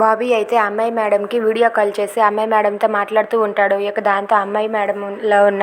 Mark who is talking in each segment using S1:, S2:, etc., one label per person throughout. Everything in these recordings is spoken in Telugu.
S1: బాబీ అయితే అమ్మాయి మేడంకి వీడియో కాల్ చేసి అమ్మాయి మేడంతో మాట్లాడుతూ ఉంటాడు. ఇక దాంతో అమ్మాయి మేడంలో ఉన్న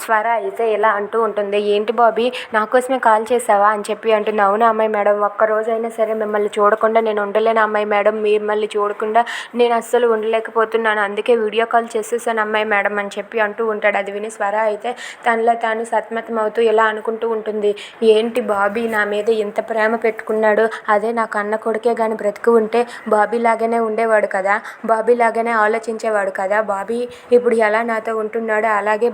S1: స్వర అయితే ఇలా అంటూ ఉంటుంది, ఏంటి బాబీ నా కోసమే కాల్ చేసావా అని చెప్పి అంటుంది. అవును అమ్మాయి మేడం, ఒక్కరోజైనా సరే మిమ్మల్ని చూడకుండా నేను ఉండలేను అమ్మాయి మేడం, మిమ్మల్ని చూడకుండా నేను అస్సలు ఉండలేకపోతున్నాను, అందుకే వీడియో కాల్ చేసేసాను అమ్మాయి మేడం అని చెప్పి అంటూ ఉంటాడు. అది విని స్వర అయితే తనలో తాను సతమతం అవుతూ ఇలా అనుకుంటూ ఉంటుంది, ఏంటి బాబీ నా మీద ఇంత ప్రేమ పెట్టుకున్నాడు, అదే నా కన్న కొడుకే కానీ బ్రతికి ఉంటే బాబీ లాగానే ఉండేవాడు కదా, బాబీ లాగానే ఆలోచించేవాడు కదా, బాబీ ఇప్పుడు ఎలా నాతో ఉంటున్నాడో అలాగే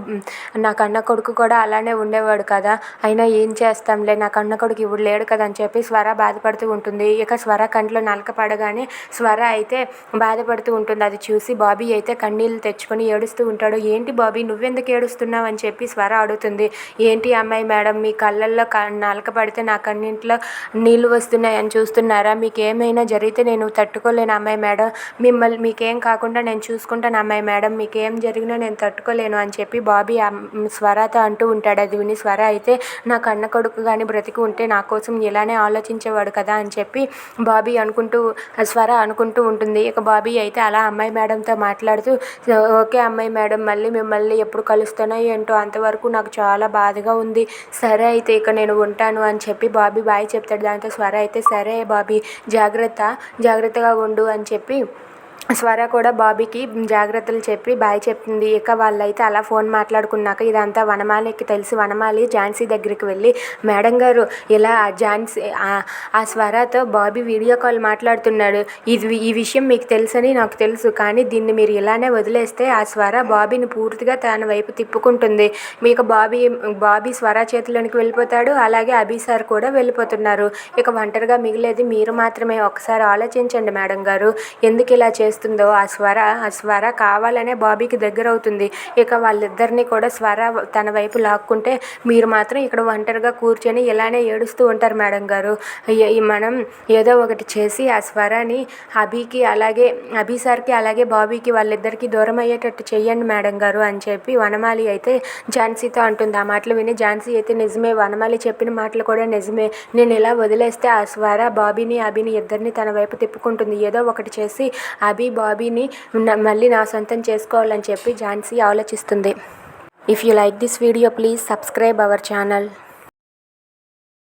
S1: నా కన్న కొడుకు కూడా అలానే ఉండేవాడు కదా, అయినా ఏం చేస్తాంలే నా కన్న కొడుకు ఇప్పుడు లేడు కదా అని చెప్పి స్వర బాధపడుతూ ఉంటుంది. ఇక స్వర కంట్లో నలక పడగానే స్వర అయితే బాధపడుతూ ఉంటుంది. అది చూసి బాబీ అయితే కన్నీళ్ళు తెచ్చుకొని ఏడుస్తూ ఉంటాడు. ఏంటి బాబీ నువ్వెందుకు ఏడుస్తున్నావు అని చెప్పి స్వర అడుగుతుంది. ఏంటి అమ్మాయి మేడం, మీ కళ్ళల్లో నలక పడితే నా కన్నింట్లో నీళ్ళు వస్తున్నాయని చూస్తున్నారా, మీకేమైనా జరిగితే నేను తట్టుకోలేను అమ్మాయి మేడం, మీకేం కాకుండా నేను చూసుకుంటాను అమ్మాయి మేడం, మీకేం జరిగినా నేను తట్టుకోలేను అని చెప్పి బాబీ స్వరతో అంటూ ఉంటాడు. అది విని స్వర అయితే నా కన్న కొడుకు కానీ బ్రతికి ఉంటే నా కోసం ఇలానే ఆలోచించేవాడు కదా అని చెప్పి స్వర అనుకుంటూ ఉంటుంది. ఇక బాబీ అయితే అలా అమ్మాయి మేడంతో మాట్లాడుతూ, ఓకే అమ్మాయి మేడం, మళ్ళీ మిమ్మల్ని ఎప్పుడు కలుస్తానో ఏంటో, అంతవరకు నాకు చాలా బాధగా ఉంది, సరే అయితే ఇక నేను ఉంటాను అని చెప్పి బాబీ బాయ్ చెప్తాడు. దాంతో స్వర అయితే సరే బాబీ జాగ్రత్తగా ఉండు అని చెప్పి స్వర కూడా బాబీకి జాగ్రత్తలు చెప్పి బాయ్ చెప్తుంది. ఇక వాళ్ళైతే అలా ఫోన్ మాట్లాడుకున్నాక ఇదంతా వనమాలికి తెలిసి వనమాలి ఝాన్సీ దగ్గరికి వెళ్ళి, మేడం గారు ఇలా ఆ స్వరతో బాబీ వీడియో కాల్ మాట్లాడుతున్నాడు, ఈ విషయం మీకు తెలుసని నాకు తెలుసు, కానీ దీన్ని మీరు ఇలానే వదిలేస్తే ఆ స్వర బాబీని పూర్తిగా తన వైపు తిప్పుకుంటుంది, మీకు బాబీ స్వర చేతిలోనికి వెళ్ళిపోతాడు, అలాగే అభి సార్ కూడా వెళ్ళిపోతున్నారు, ఇక ఒంటరిగా మిగిలేది మీరు మాత్రమే, ఒకసారి ఆలోచించండి మేడం గారు, ఎందుకు ఇలా చేస్తుందో, ఆ స్వర కావాలనే బాబీకి దగ్గర అవుతుంది, ఇక వాళ్ళిద్దరినీ కూడా స్వర తన వైపు లాక్కుంటే మీరు మాత్రం ఇక్కడ ఒంటరిగా కూర్చొని ఇలానే ఏడుస్తూ ఉంటారు మేడం గారు, మనం ఏదో ఒకటి చేసి ఆ స్వరని అభి సార్కి అలాగే బాబీకి వాళ్ళిద్దరికీ దూరం అయ్యేటట్టు చెయ్యండి మేడం గారు అని చెప్పి వనమాలి అయితే ఝాన్సీతో అంటుంది. ఆ మాటలు విని ఝాన్సీ అయితే నిజమే, వనమాలి చెప్పిన మాటలు కూడా నిజమే, నేను ఇలా వదిలేస్తే ఆ స్వర బాబీని అభిని ఇద్దరిని తన వైపు తిప్పుకుంటుంది, ఏదో ఒకటి చేసి బాబీని మళ్ళీ నా సొంతం చేసుకోవాలని చెప్పి ఝాన్సీ ఆలోచిస్తుంది. If you like this video please subscribe our channel.